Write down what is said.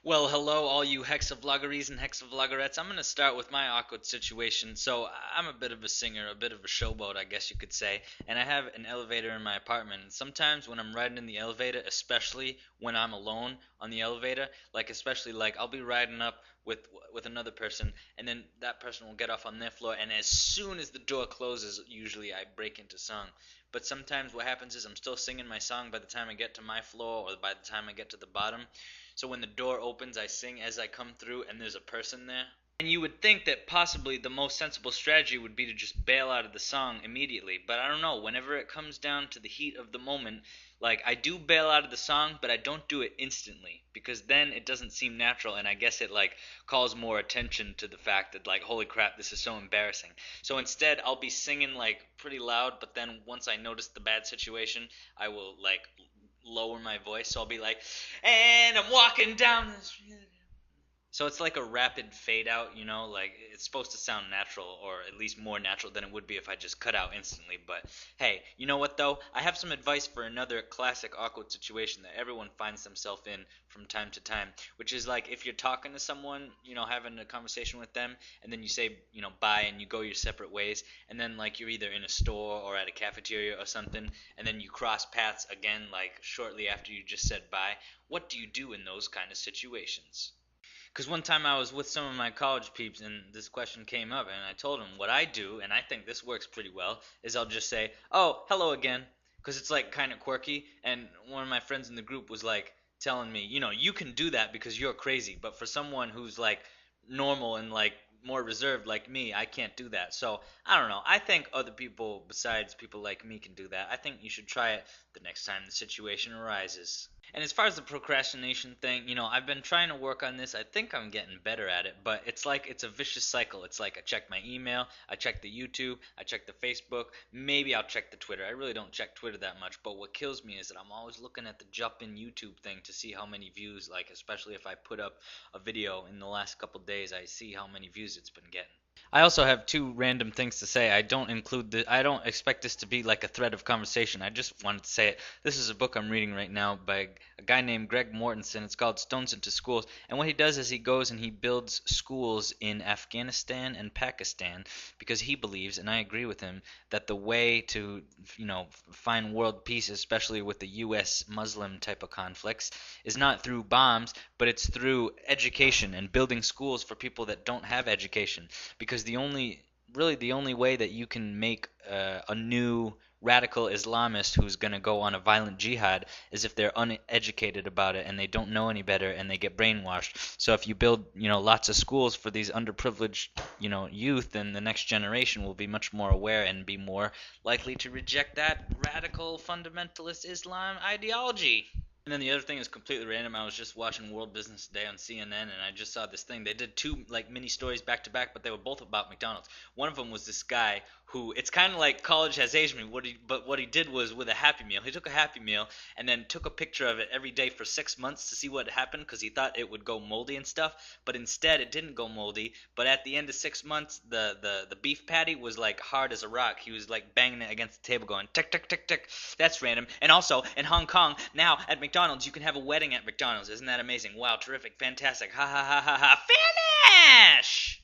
Well, hello, all you hexavloggeries and hexavloggerettes. I'm going to start with my awkward situation. So, I'm a bit of a singer, a bit of a showboat, I guess you could say, and I have an elevator in my apartment. And sometimes when I'm riding in the elevator, especially when I'm alone on the elevator, especially I'll be riding up with another person, and then that person will get off on their floor, and as soon as the door closes, usually I break into song. But sometimes what happens is I'm still singing my song by the time I get to my floor or by the time I get to the bottom. So when the door opens, I sing as I come through, and there's a person there. And you would think that possibly the most sensible strategy would be to just bail out of the song immediately. But I don't know. Whenever it comes down to the heat of the moment, I do bail out of the song, but I don't do it instantly because then it doesn't seem natural, and I guess it calls more attention to the fact that holy crap, this is so embarrassing. So instead, I'll be singing pretty loud, but then once I notice the bad situation, I will lower my voice. So I'll be like, and I'm walking down the street. So it's like a rapid fade out, it's supposed to sound natural, or at least more natural than it would be if I just cut out instantly. But hey, you know what though? I have some advice for another classic awkward situation that everyone finds themselves in from time to time, which is if you're talking to someone, having a conversation with them, and then you say, bye, and you go your separate ways, and then you're either in a store or at a cafeteria or something, and then you cross paths again, shortly after you just said bye. What do you do in those kind of situations? Because one time I was with some of my college peeps and this question came up, and I told them what I do, and I think this works pretty well, is I'll just say, oh, hello again, because it's kind of quirky, and one of my friends in the group was telling me, you can do that because you're crazy, but for someone who's normal and more reserved like me, I can't do that. So I don't know. I think other people besides people like me can do that. I think you should try it the next time the situation arises. And as far as the procrastination thing, I've been trying to work on this. I think I'm getting better at it, but it's a vicious cycle. It's I check my email, I check the YouTube, I check the Facebook, maybe I'll check the Twitter. I really don't check Twitter that much, but what kills me is that I'm always looking at the jump in YouTube thing to see how many views, especially if I put up a video in the last couple days, I see how many views it's been getting. I also have two random things to say. I don't expect this to be like a thread of conversation. I just wanted to say it. This is a book I'm reading right now by a guy named Greg Mortensen. It's called Stones into Schools. And what he does is he goes and he builds schools in Afghanistan and Pakistan because he believes, and I agree with him, that the way to, find world peace, especially with the US Muslim type of conflicts, is not through bombs, but it's through education and building schools for people that don't have education. Because the only way that you can make a new radical Islamist who's going to go on a violent jihad is if they're uneducated about it and they don't know any better and they get brainwashed. So if you build, lots of schools for these underprivileged, youth, then the next generation will be much more aware and be more likely to reject that radical fundamentalist Islam ideology. And then the other thing is completely random. I was just watching World Business Today on CNN, and I just saw this thing. They did two mini stories back to back, but they were both about McDonald's. One of them was this guy who, it's kind of like college has aged me. But what he did was with a Happy Meal. He took a Happy Meal and then took a picture of it every day for 6 months to see what happened because he thought it would go moldy and stuff. But instead, it didn't go moldy. But at the end of 6 months, the beef patty was hard as a rock. He was banging it against the table, going tick tick tick tick. That's random. And also in Hong Kong now at McDonald's, you can have a wedding at McDonald's. Isn't that amazing? Wow, terrific, fantastic. Ha ha ha ha ha. Finish!